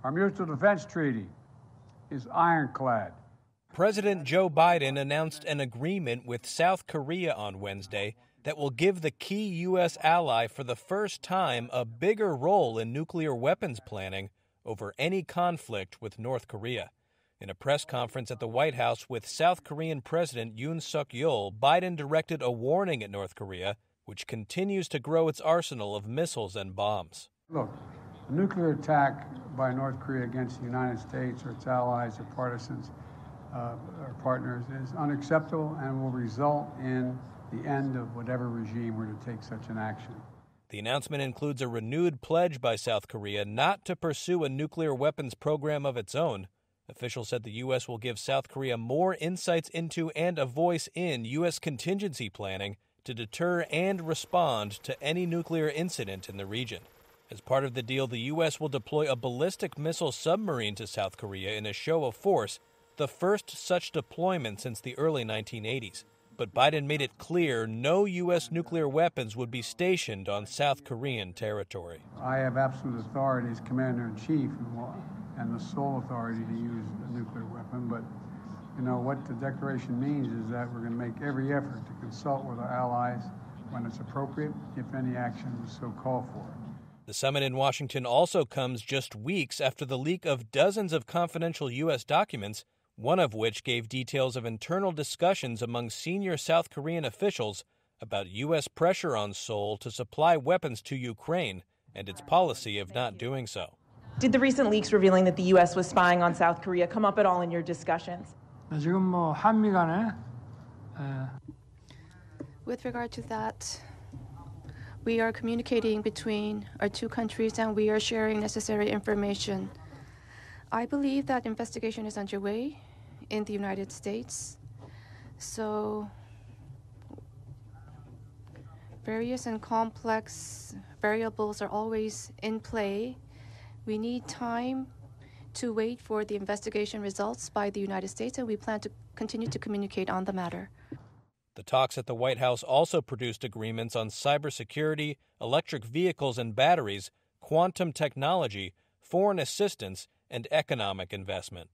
Our mutual defense treaty is ironclad. President Joe Biden announced an agreement with South Korea on Wednesday that will give the key U.S. ally for the first time a bigger role in nuclear weapons planning over any conflict with North Korea. In a press conference at the White House with South Korean President Yoon Suk-yeol, Biden directed a warning at North Korea, which continues to grow its arsenal of missiles and bombs. Look, a nuclear attack by North Korea against the United States or its allies or partisans or partners is unacceptable and will result in the end of whatever regime were to take such an action. The announcement includes a renewed pledge by South Korea not to pursue a nuclear weapons program of its own. Officials said the U.S. will give South Korea more insights into and a voice in U.S. contingency planning to deter and respond to any nuclear incident in the region. As part of the deal, the U.S. will deploy a ballistic missile submarine to South Korea in a show of force, the first such deployment since the early 1980s. But Biden made it clear no U.S. nuclear weapons would be stationed on South Korean territory. I have absolute authority as Commander-in-Chief and the sole authority to use a nuclear weapon, but what the declaration means is that we're going to make every effort to consult with our allies when it's appropriate, if any action is so called for. The summit in Washington also comes just weeks after the leak of dozens of confidential U.S. documents, one of which gave details of internal discussions among senior South Korean officials about U.S. pressure on Seoul to supply weapons to Ukraine and its policy of not doing so. Did the recent leaks revealing that the U.S. was spying on South Korea come up at all in your discussions? With regard to that, we are communicating between our two countries and we are sharing necessary information. I believe that investigation is underway in the United States. So various and complex variables are always in play. We need time to wait for the investigation results by the United States, and we plan to continue to communicate on the matter. The talks at the White House also produced agreements on cybersecurity, electric vehicles and batteries, quantum technology, foreign assistance, and economic investment.